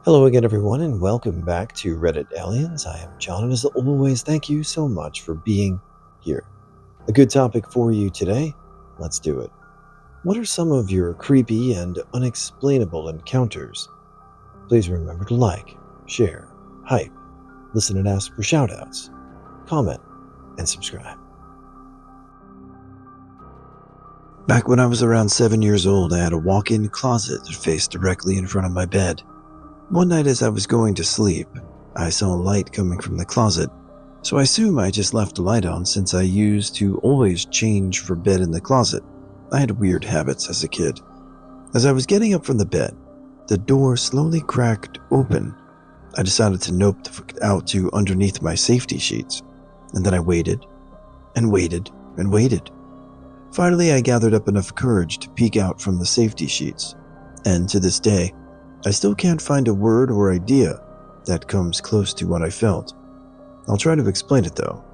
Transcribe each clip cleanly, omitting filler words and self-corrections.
Hello again, everyone, and welcome back to Reddit Aliens. I am John, and as always, thank you so much for being here. A good topic for you today. Let's do it. What are some of your creepy and unexplainable encounters? Please remember to like, share, hype, listen and ask for shoutouts, comment, and subscribe. Back when I was around 7 years old, I had a walk-in closet that faced directly in front of my bed. One night as I was going to sleep, I saw a light coming from the closet, so I assume I just left the light on since I used to always change for bed in the closet. I had weird habits as a kid. As I was getting up from the bed, the door slowly cracked open. I decided to nope the fuck out to underneath my safety sheets, and then I waited, and waited, and waited. Finally, I gathered up enough courage to peek out from the safety sheets, and to this day, I still can't find a word or idea that comes close to what I felt. I'll try to explain it though.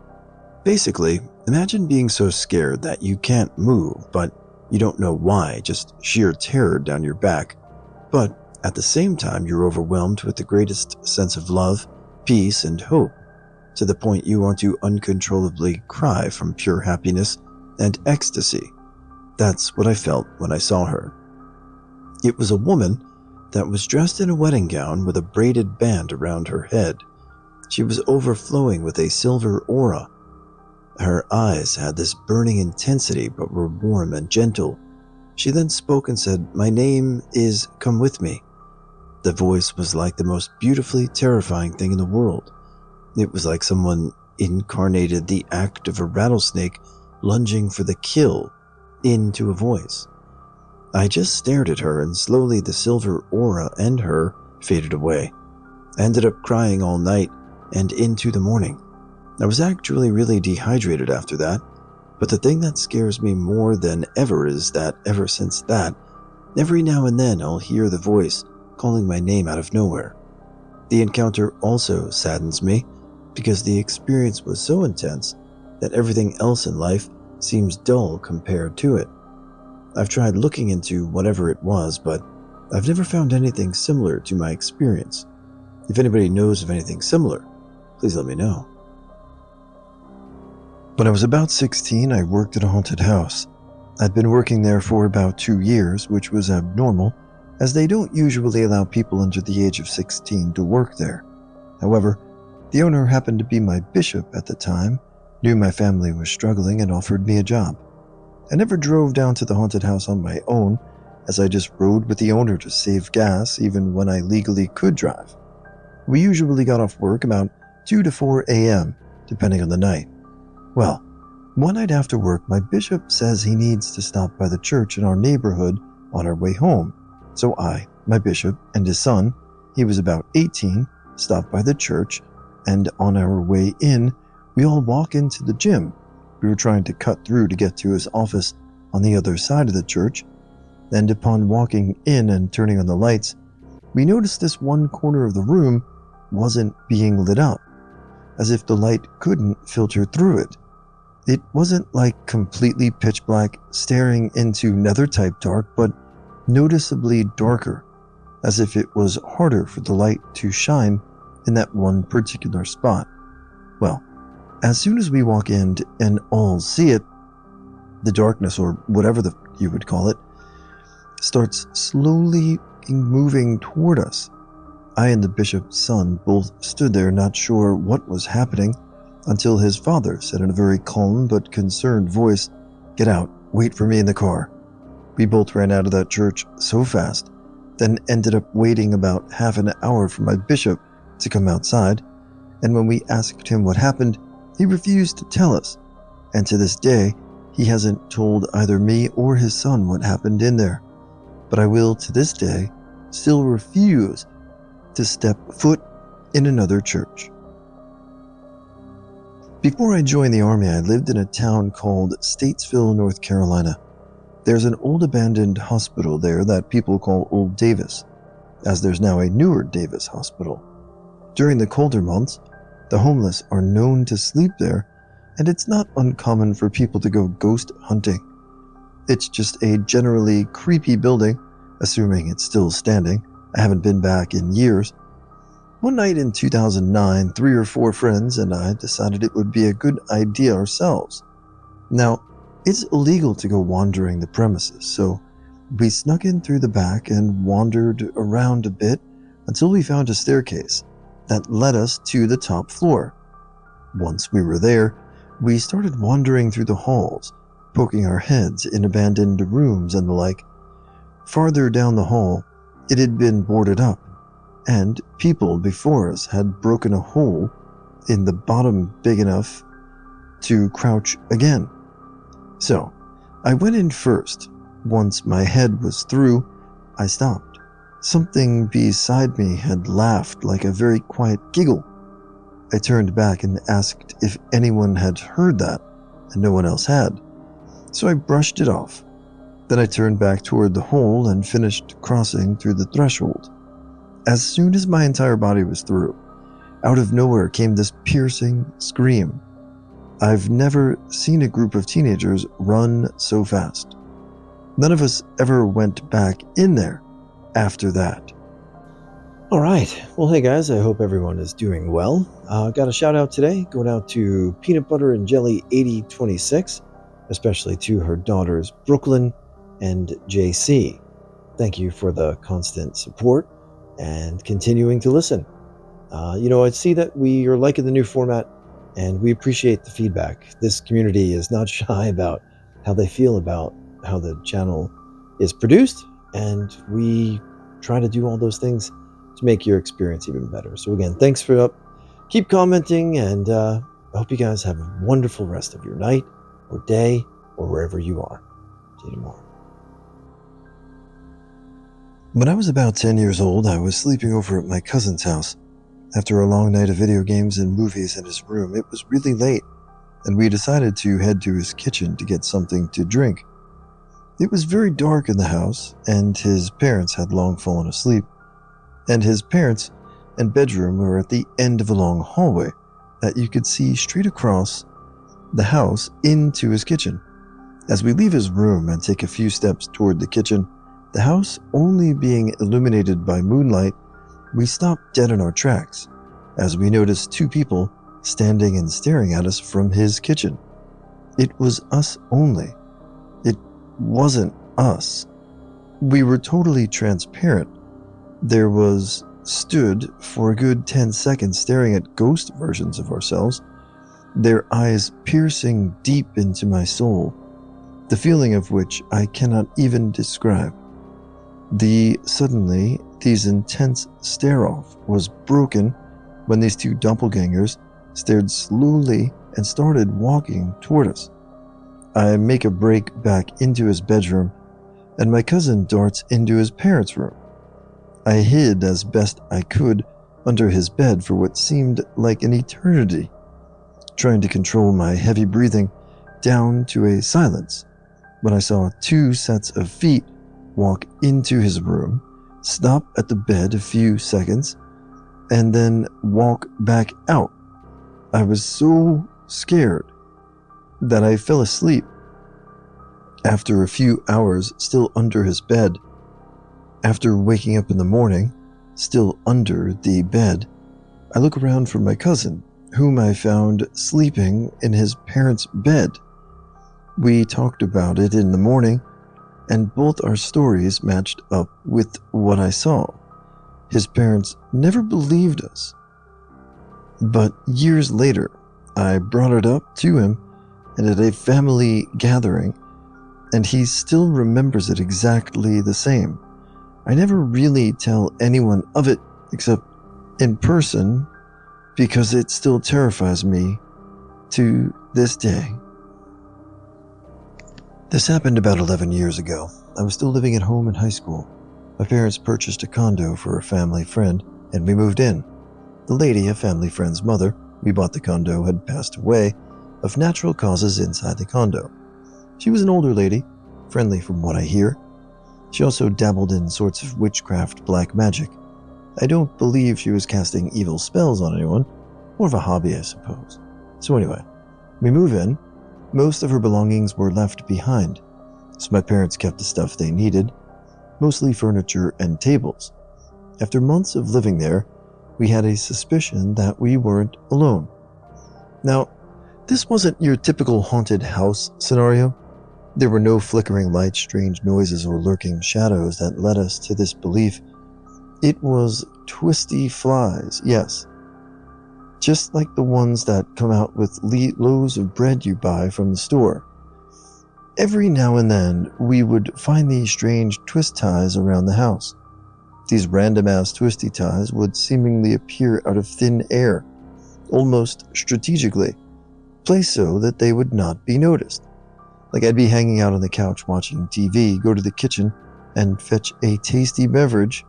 Basically, imagine being so scared that you can't move, but you don't know why, just sheer terror down your back. But at the same time, you're overwhelmed with the greatest sense of love, peace, and hope, to the point you want to uncontrollably cry from pure happiness and ecstasy. That's what I felt when I saw her. It was a woman that was dressed in a wedding gown with a braided band around her head. She was overflowing with a silver aura. Her eyes had this burning intensity but were warm and gentle. She then spoke and said, "My name is Come With Me." The voice was like the most beautifully terrifying thing in the world. It was like someone incarnated the act of a rattlesnake lunging for the kill into a voice. I just stared at her and slowly the silver aura and her faded away. I ended up crying all night and into the morning. I was actually really dehydrated after that, but the thing that scares me more than ever is that ever since that, every now and then I'll hear the voice calling my name out of nowhere. The encounter also saddens me because the experience was so intense that everything else in life seems dull compared to it. I've tried looking into whatever it was, but I've never found anything similar to my experience. If anybody knows of anything similar, please let me know. When I was about 16, I worked at a haunted house. I'd been working there for about 2 years, which was abnormal, as they don't usually allow people under the age of 16 to work there. However, the owner happened to be my bishop at the time, knew my family was struggling, and offered me a job. I never drove down to the haunted house on my own, as I just rode with the owner to save gas even when I legally could drive. We usually got off work about 2 to 4 a.m., depending on the night. Well, one night after work, my bishop says he needs to stop by the church in our neighborhood on our way home. So I, my bishop, and his son, he was about 18, stopped by the church, and on our way in, we all walk into the gym. We were trying to cut through to get to his office on the other side of the church, and upon walking in and turning on the lights, we noticed this one corner of the room wasn't being lit up, as if the light couldn't filter through it. It wasn't like completely pitch black staring into nether type dark, but noticeably darker, as if it was harder for the light to shine in that one particular spot. Well, as soon as we walk in and all see it, the darkness, or whatever you would call it, starts slowly moving toward us. I and the bishop's son both stood there not sure what was happening until his father said in a very calm but concerned voice, "Get out, wait for me in the car." We both ran out of that church so fast, then ended up waiting about half an hour for my bishop to come outside, and when we asked him what happened, he refused to tell us, and to this day, he hasn't told either me or his son what happened in there. But I will, to this day, still refuse to step foot in another church. Before I joined the army, I lived in a town called Statesville, North Carolina. There's an old abandoned hospital there that people call Old Davis, as there's now a newer Davis hospital. During the colder months, the homeless are known to sleep there, and it's not uncommon for people to go ghost hunting. It's just a generally creepy building, assuming it's still standing. I haven't been back in years, One night in 2009, 3 or 4 friends and I decided it would be a good idea ourselves. Now, it's illegal to go wandering the premises, so we snuck in through the back and wandered around a bit until we found a staircase that led us to the top floor. Once we were there, we started wandering through the halls, poking our heads in abandoned rooms and the like. Farther down the hall, it had been boarded up, and people before us had broken a hole in the bottom big enough to crouch again. So, I went in first. Once my head was through, I stopped. Something beside me had laughed like a very quiet giggle. I turned back and asked if anyone had heard that, and no one else had. So I brushed it off. Then I turned back toward the hole and finished crossing through the threshold. As soon as my entire body was through, out of nowhere came this piercing scream. I've never seen a group of teenagers run so fast. None of us ever went back in there after that. Alright, well hey guys, I hope everyone is doing well. Got a shout out today, going out to Peanut Butter and Jelly 8026, especially to her daughters Brooklyn and JC. Thank you for the constant support and continuing to listen. I see that we are liking the new format and we appreciate the feedback. This community is not shy about how they feel about how the channel is produced, and we try to do all those things to make your experience even better. So again, thanks for keep commenting, and I hope you guys have a wonderful rest of your night or day or wherever you are. See you tomorrow. When I was about 10 years old, I was sleeping over at my cousin's house. After a long night of video games and movies in his room, it was really late, and we decided to head to his kitchen to get something to drink. It was very dark in the house, and his parents had long fallen asleep, and his parents and bedroom were at the end of a long hallway that you could see straight across the house into his kitchen. As we leave his room and take a few steps toward the kitchen, the house only being illuminated by moonlight, we stopped dead in our tracks as we noticed 2 people standing and staring at us from his kitchen. It was us only. It wasn't us. We were totally transparent. There was stood for a good 10 seconds staring at ghost versions of ourselves, their eyes piercing deep into my soul, the feeling of which I cannot even describe. Suddenly, this intense stare-off was broken when these 2 doppelgangers stared slowly and started walking toward us. I make a break back into his bedroom, and my cousin darts into his parents' room. I hid as best I could under his bed for what seemed like an eternity, trying to control my heavy breathing down to a silence when I saw 2 sets of feet walk into his room, stop at the bed a few seconds, and then walk back out. I was so scared that I fell asleep. After a few hours still under his bed, after waking up in the morning, still under the bed, I look around for my cousin, whom I found sleeping in his parents' bed. We talked about it in the morning, and both our stories matched up with what I saw. His parents never believed us. But years later, I brought it up to him and at a family gathering, and he still remembers it exactly the same. I never really tell anyone of it except in person because it still terrifies me to this day. This happened about 11 years ago. I was still living at home in high school. My parents purchased a condo for a family friend, and we moved in. The lady, a family friend's mother, we bought the condo, had passed away of natural causes inside the condo. She was an older lady, friendly from what I hear. She also dabbled in sorts of witchcraft black magic. I don't believe she was casting evil spells on anyone, more of a hobby, I suppose. So anyway, we move in. Most of her belongings were left behind, so my parents kept the stuff they needed, mostly furniture and tables. After months of living there, we had a suspicion that we weren't alone. Now, this wasn't your typical haunted house scenario. There were no flickering lights, strange noises, or lurking shadows that led us to this belief. It was twisty flies, yes. Just like the ones that come out with loaves of bread you buy from the store. Every now and then, we would find these strange twist ties around the house. These random-ass twisty ties would seemingly appear out of thin air, almost strategically, placed so that they would not be noticed. Like I'd be hanging out on the couch watching TV, go to the kitchen and fetch a tasty beverage,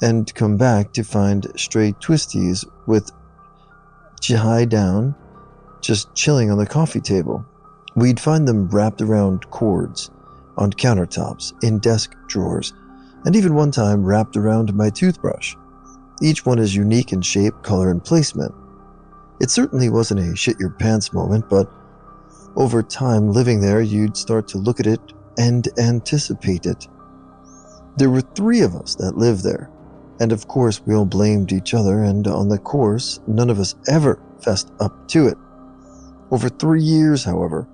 and come back to find stray twisties with tie down, just chilling on the coffee table. We'd find them wrapped around cords, on countertops, in desk drawers, and even one time wrapped around my toothbrush. Each one is unique in shape, color, and placement. It certainly wasn't a shit-your-pants moment, but over time living there, you'd start to look at it and anticipate it. There were 3 of us that lived there, and of course we all blamed each other, and on the course, none of us ever fessed up to it. Over 3 years, however,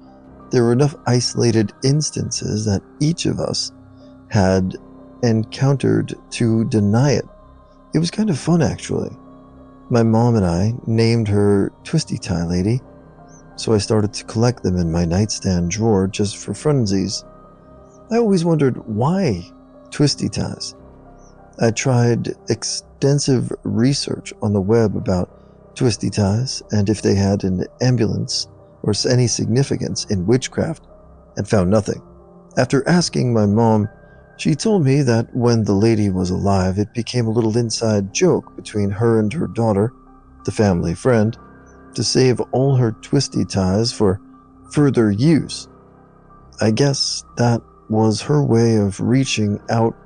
there were enough isolated instances that each of us had encountered to deny it. It was kind of fun, actually. My mom and I named her Twisty Tie Lady, so I started to collect them in my nightstand drawer just for funsies. I always wondered why twisty ties. I tried extensive research on the web about twisty ties and if they had an ambulance or any significance in witchcraft, and found nothing. After asking my mom, she told me that when the lady was alive, it became a little inside joke between her and her daughter, the family friend, to save all her twisty ties for further use. I guess that was her way of reaching out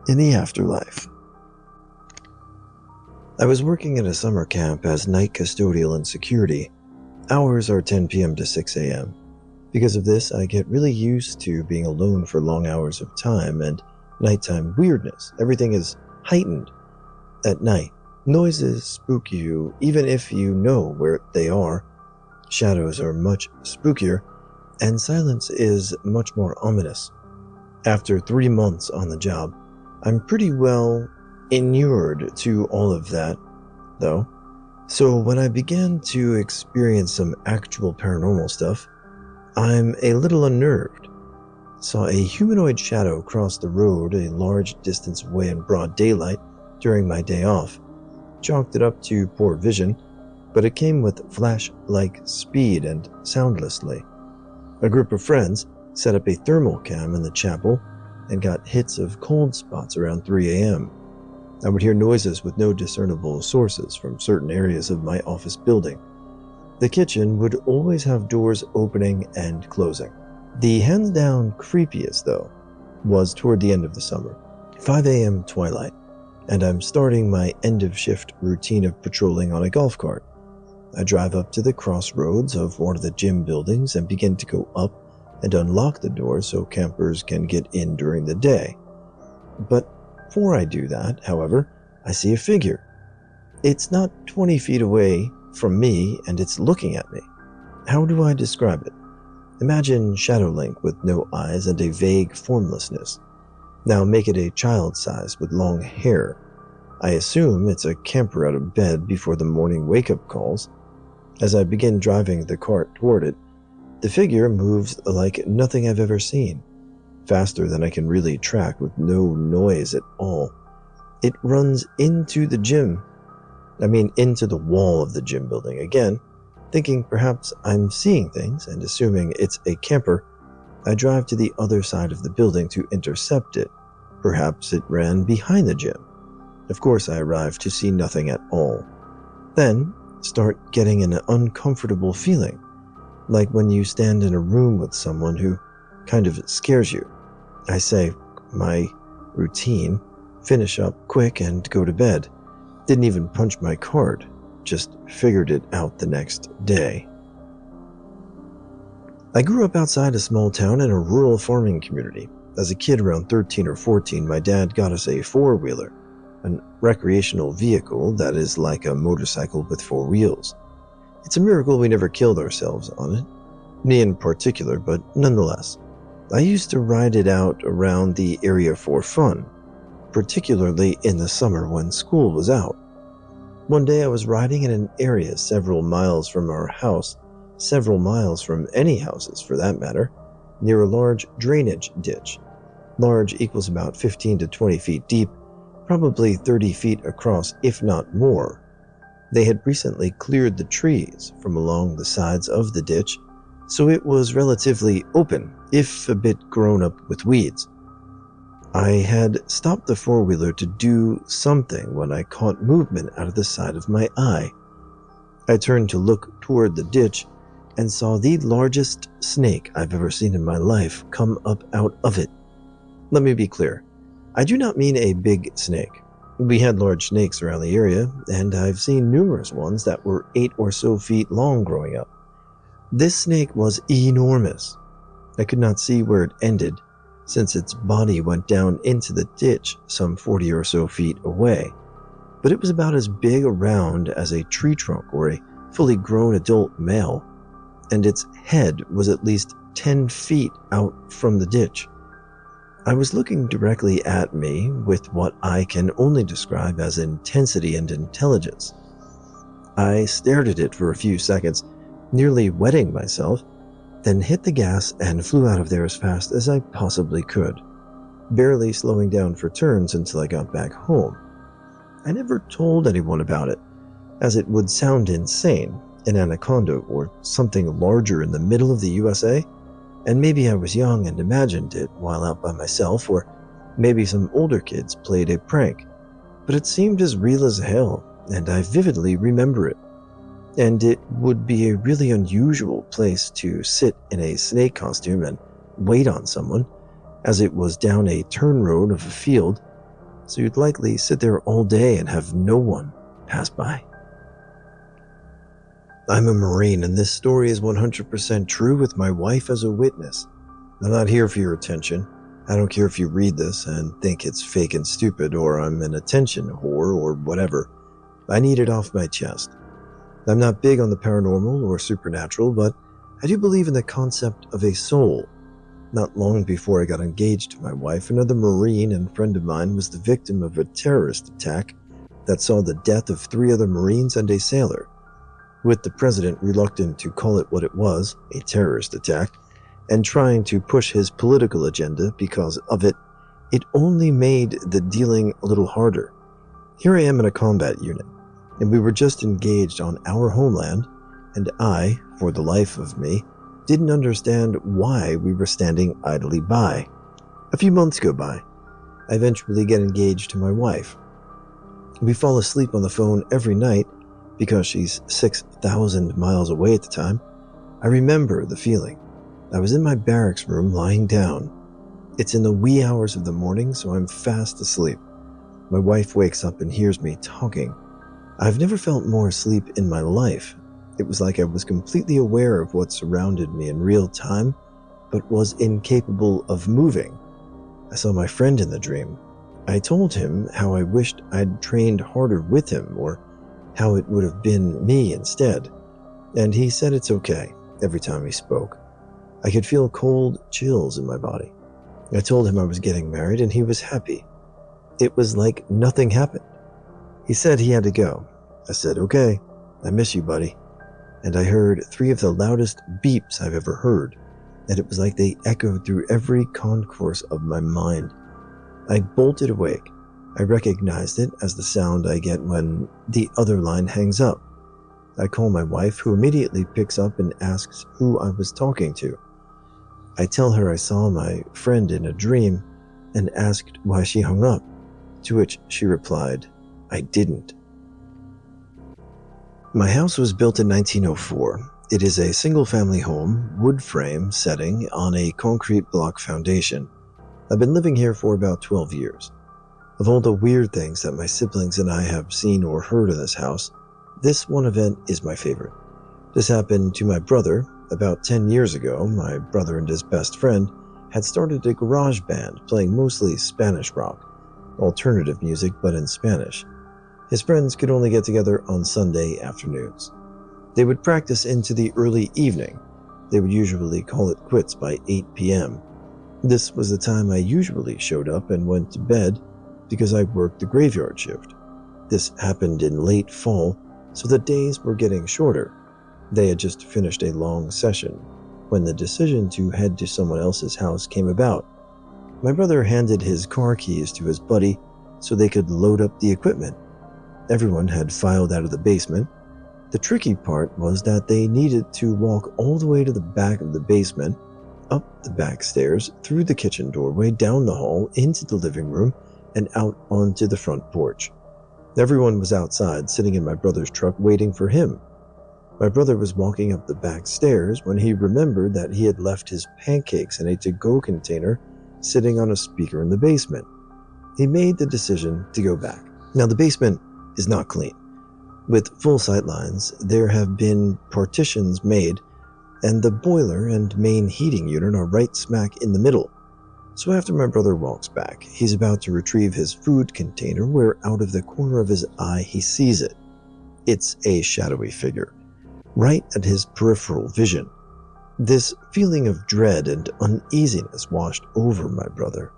in the afterlife. I was working at a summer camp as night custodial and security. Hours are 10 p.m. to 6 a.m. Because of this, I get really used to being alone for long hours of time and nighttime weirdness. Everything is heightened at night. Noises spook you even if you know where they are. Shadows are much spookier, and silence is much more ominous. After 3 months on the job, I'm pretty well inured to all of that, though. So when I began to experience some actual paranormal stuff, I'm a little unnerved. Saw a humanoid shadow cross the road a large distance away in broad daylight during my day off. Chalked it up to poor vision, but it came with flash-like speed and soundlessly. A group of friends set up a thermal cam in the chapel and got hits of cold spots around 3 a.m. I would hear noises with no discernible sources from certain areas of my office building. The kitchen would always have doors opening and closing. The hands-down creepiest, though, was toward the end of the summer. 5 a.m. twilight, and I'm starting my end-of-shift routine of patrolling on a golf cart. I drive up to the crossroads of one of the gym buildings and begin to go up and unlock the door so campers can get in during the day. But before I do that, however, I see a figure. It's not 20 feet away from me and it's looking at me. How do I describe it? Imagine Shadow Link with no eyes and a vague formlessness. Now make it a child size with long hair. I assume it's a camper out of bed before the morning wake-up calls. As I begin driving the cart toward it, the figure moves like nothing I've ever seen, faster than I can really track with no noise at all. It runs into the into the wall of the gym building again. Thinking perhaps I'm seeing things and assuming it's a camper, I drive to the other side of the building to intercept it. Perhaps it ran behind the gym. Of course, I arrive to see nothing at all. Then, start getting an uncomfortable feeling, like when you stand in a room with someone who kind of scares you. I say my routine, finish up quick and go to bed. Didn't even punch my card, just figured it out the next day. I grew up outside a small town in a rural farming community. As a kid around 13 or 14, my dad got us a four-wheeler. an recreational vehicle that is like a motorcycle with 4 wheels. It's a miracle we never killed ourselves on it, me in particular, but nonetheless. I used to ride it out around the area for fun, particularly in the summer when school was out. One day I was riding in an area several miles from our house, several miles from any houses for that matter, near a large drainage ditch. Large equals about 15 to 20 feet deep, probably 30 feet across, if not more. They had recently cleared the trees from along the sides of the ditch, so it was relatively open, if a bit grown up with weeds. I had stopped the four-wheeler to do something when I caught movement out of the side of my eye. I turned to look toward the ditch and saw the largest snake I've ever seen in my life come up out of it. Let me be clear. I do not mean a big snake. We had large snakes around the area, and I've seen numerous ones that were 8 or so feet long growing up. This snake was enormous. I could not see where it ended, since its body went down into the ditch some 40 or so feet away, but it was about as big around as a tree trunk or a fully grown adult male, and its head was at least 10 feet out from the ditch. I was looking directly at me with what I can only describe as intensity and intelligence. I stared at it for a few seconds, nearly wetting myself, then hit the gas and flew out of there as fast as I possibly could, barely slowing down for turns until I got back home. I never told anyone about it, as it would sound insane, an anaconda or something larger in the middle of the USA, and maybe I was young and imagined it while out by myself, or maybe some older kids played a prank, but it seemed as real as hell, and I vividly remember it. And it would be a really unusual place to sit in a snake costume and wait on someone, as it was down a turn road of a field, so you'd likely sit there all day and have no one pass by. I'm a Marine, and this story is 100% true with my wife as a witness. I'm not here for your attention. I don't care if you read this and think it's fake and stupid, or I'm an attention whore, or whatever. I need it off my chest. I'm not big on the paranormal or supernatural, but I do believe in the concept of a soul. Not long before I got engaged to my wife, another Marine and friend of mine was the victim of a terrorist attack that saw the death of 3 other Marines and a sailor. With the president reluctant to call it what it was, a terrorist attack, and trying to push his political agenda because of it, it only made the dealing a little harder. Here I am in a combat unit, and we were just engaged on our homeland, and I, for the life of me, didn't understand why we were standing idly by. A few months go by. I eventually get engaged to my wife. We fall asleep on the phone every night because she's 6,000 miles away at the time. I remember the feeling. I was in my barracks room lying down. It's in the wee hours of the morning, so I'm fast asleep. My wife wakes up and hears me talking. I've never felt more asleep in my life. It was like I was completely aware of what surrounded me in real time, but was incapable of moving. I saw my friend in the dream. I told him how I wished I'd trained harder with him, or how it would have been me instead, and he said it's okay every time he spoke. I could feel cold chills in my body. I told him I was getting married, and he was happy. It was like nothing happened. He said he had to go. I said, okay, I miss you, buddy. And I heard 3 of the loudest beeps I've ever heard, and it was like they echoed through every concourse of my mind. I bolted awake. I recognized it as the sound I get when the other line hangs up. I call my wife, who immediately picks up and asks who I was talking to. I tell her I saw my friend in a dream and asked why she hung up, to which she replied, I didn't. My house was built in 1904. It is a single-family home, wood frame setting on a concrete block foundation. I've been living here for about 12 years. Of all the weird things that my siblings and I have seen or heard in this house, this one event is my favorite. This happened to my brother about 10 years ago. My brother and his best friend had started a garage band playing mostly Spanish rock. alternative music but in Spanish. His friends could only get together on Sunday afternoons. They would practice into the early evening. They would usually call it quits by 8 p.m. This was the time I usually showed up and went to bed because I worked the graveyard shift. This happened in late fall, so the days were getting shorter. They had just finished a long session when the decision to head to someone else's house came about. My brother handed his car keys to his buddy so they could load up the equipment. Everyone had filed out of the basement. The tricky part was that they needed to walk all the way to the back of the basement, up the back stairs, through the kitchen doorway, down the hall, into the living room, and out onto the front porch. Everyone was outside, sitting in my brother's truck, waiting for him. My brother was walking up the back stairs when he remembered that he had left his pancakes in a to-go container sitting on a speaker in the basement. He made the decision to go back. Now, the basement is not clean. With full sight lines, there have been partitions made, and the boiler and main heating unit are right smack in the middle. So after my brother walks back, he's about to retrieve his food container where out of the corner of his eye he sees it. It's a shadowy figure, right at his peripheral vision. This feeling of dread and uneasiness washed over my brother.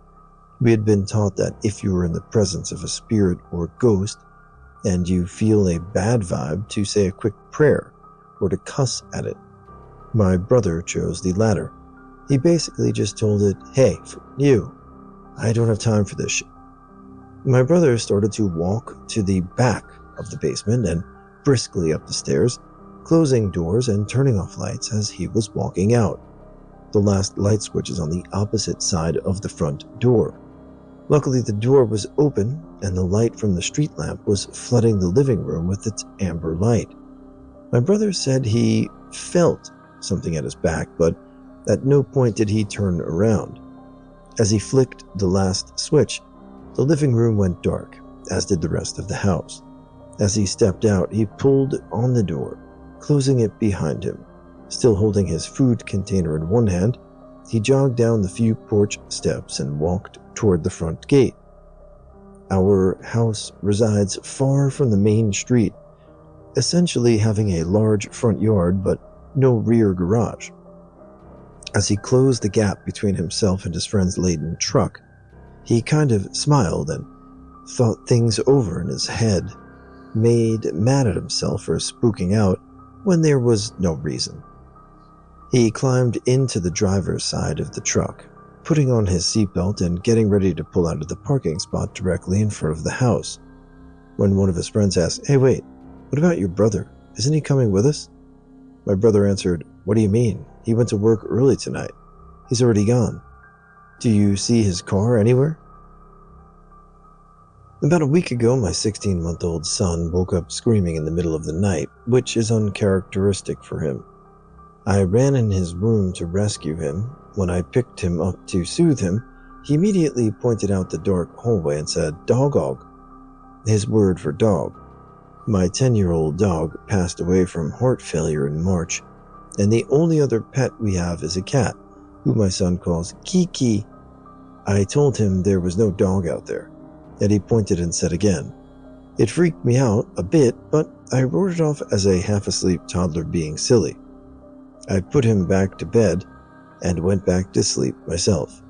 We had been taught that if you were in the presence of a spirit or ghost, and you feel a bad vibe, to say a quick prayer or to cuss at it. My brother chose the latter. He basically just told it, "Hey, you, I don't have time for this shit." My brother started to walk to the back of the basement and briskly up the stairs, closing doors and turning off lights as he was walking out. The last light switch is on the opposite side of the front door. Luckily, the door was open and the light from the street lamp was flooding the living room with its amber light. My brother said he felt something at his back, but at no point did he turn around. As he flicked the last switch, the living room went dark, as did the rest of the house. As he stepped out, he pulled on the door, closing it behind him. Still holding his food container in one hand, he jogged down the few porch steps and walked toward the front gate. Our house resides far from the main street, essentially having a large front yard but no rear garage. As he closed the gap between himself and his friend's laden truck, he kind of smiled and thought things over in his head, made mad at himself for spooking out when there was no reason. He climbed into the driver's side of the truck, putting on his seatbelt and getting ready to pull out of the parking spot directly in front of the house, when one of his friends asked, "Hey, wait, what about your brother? Isn't he coming with us?" My brother answered, "What do you mean? He went to work early tonight. He's already gone. Do you see his car anywhere?" About a week ago, my 16-month-old son woke up screaming in the middle of the night, which is uncharacteristic for him. I ran in his room to rescue him. When I picked him up to soothe him, he immediately pointed out the dark hallway and said, "Dog-og," his word for dog. My 10-year-old dog passed away from heart failure in March, and the only other pet we have is a cat, who my son calls Kiki. I told him there was no dog out there, and he pointed and said again. It freaked me out a bit, but I wrote it off as a half-asleep toddler being silly. I put him back to bed and went back to sleep myself.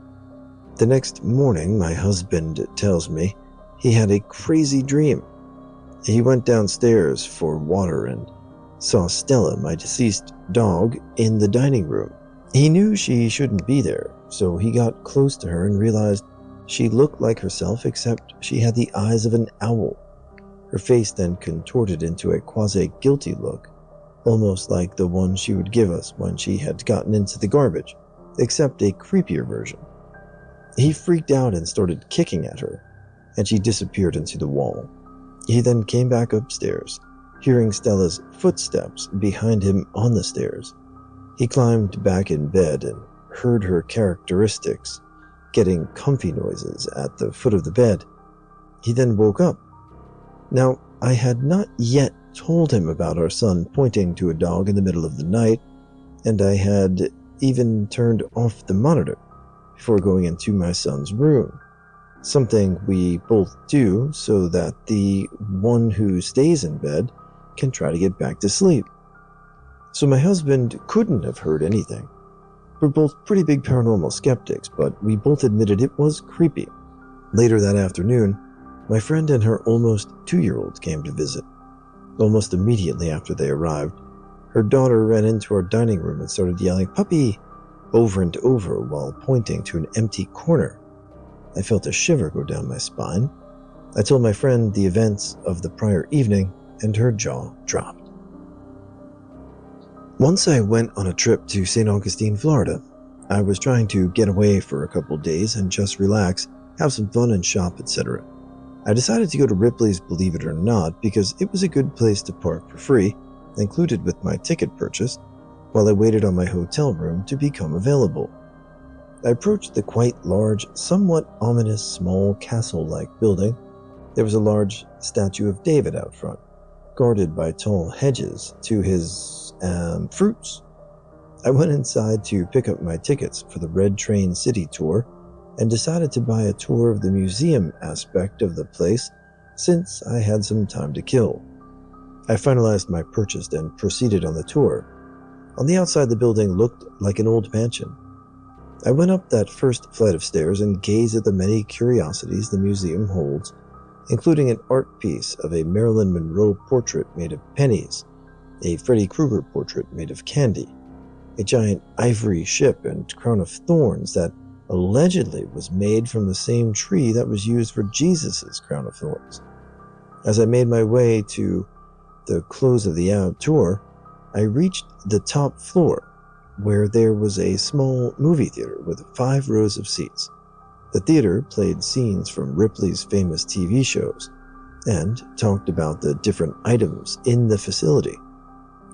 The next morning, my husband tells me he had a crazy dream. He went downstairs for water and saw Stella, my deceased dog, in the dining room. He knew she shouldn't be there, so he got close to her and realized she looked like herself, except she had the eyes of an owl. Her face then contorted into a quasi-guilty look, almost like the one she would give us when she had gotten into the garbage, except a creepier version. He freaked out and started kicking at her, and she disappeared into the wall. He then came back upstairs, hearing Stella's footsteps behind him on the stairs. He climbed back in bed and heard her characteristics, getting comfy noises at the foot of the bed. He then woke up. Now, I had not yet told him about our son pointing to a dog in the middle of the night, and I had even turned off the monitor before going into my son's room. something we both do so that the one who stays in bed can try to get back to sleep. So my husband couldn't have heard anything. We're both pretty big paranormal skeptics, but we both admitted it was creepy. Later that afternoon, my friend and her almost 2-year-old came to visit. Almost immediately after they arrived, her daughter ran into our dining room and started yelling, "Puppy!" over and over while pointing to an empty corner. I felt a shiver go down my spine. I told my friend the events of the prior evening, and her jaw dropped. Once I went on a trip to St. Augustine, Florida. I was trying to get away for a couple days and just relax, have some fun and shop, etc. I decided to go to Ripley's Believe It or Not because it was a good place to park for free, included with my ticket purchase, while I waited on my hotel room to become available. I approached the quite large, somewhat ominous small castle-like building. There was a large statue of David out front, guarded by tall hedges to his fruits. I went inside to pick up my tickets for the Red Train City tour and decided to buy a tour of the museum aspect of the place since I had some time to kill. I finalized my purchase and proceeded on the tour. On the outside, the building looked like an old mansion. I went up that first flight of stairs and gazed at the many curiosities the museum holds, including an art piece of a Marilyn Monroe portrait made of pennies, a Freddy Krueger portrait made of candy, a giant ivory ship and crown of thorns that allegedly was made from the same tree that was used for Jesus' crown of thorns. As I made my way to the close of the tour, I reached the top floor, where there was a small movie theater with 5 rows of seats. The theater played scenes from Ripley's famous TV shows and talked about the different items in the facility.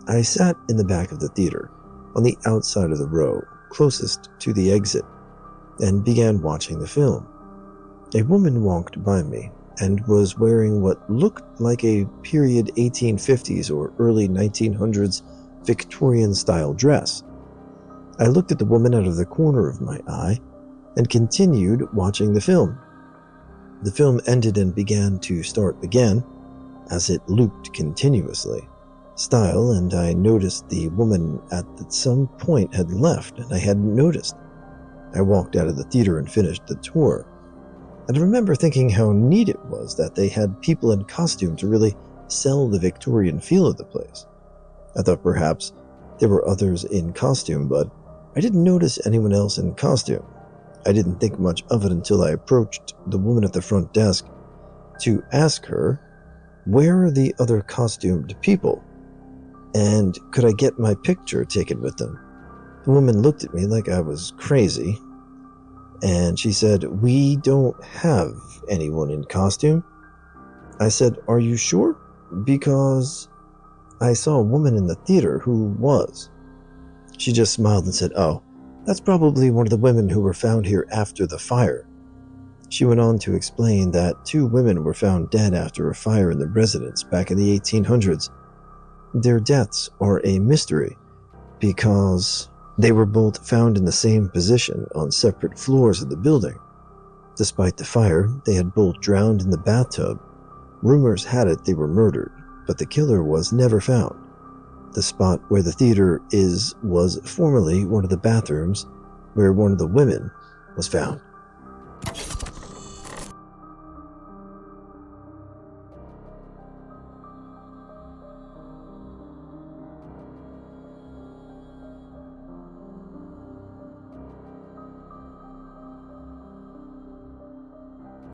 I sat in the back of the theater, on the outside of the row, closest to the exit, and began watching the film. A woman walked by me and was wearing what looked like a period 1850s or early 1900s Victorian-style dress. I looked at the woman out of the corner of my eye and continued watching the film. The film ended and began to start again, as it looped continuously. And I noticed the woman at some point had left, and I hadn't noticed. I walked out of the theater and finished the tour. And I remember thinking how neat it was that they had people in costume to really sell the Victorian feel of the place. I thought perhaps there were others in costume, but I didn't notice anyone else in costume. I didn't think much of it until I approached the woman at the front desk to ask her, where are the other costumed people? And could I get my picture taken with them? The woman looked at me like I was crazy, and she said, "We don't have anyone in costume." I said, "Are you sure? Because I saw a woman in the theater who was." She just smiled and said, "Oh, that's probably one of the women who were found here after the fire." She went on to explain that 2 women were found dead after a fire in the residence back in the 1800s. Their deaths are a mystery because they were both found in the same position on separate floors of the building. Despite the fire, they had both drowned in the bathtub. Rumors had it they were murdered, but the killer was never found. The spot where the theater was formerly one of the bathrooms where one of the women was found.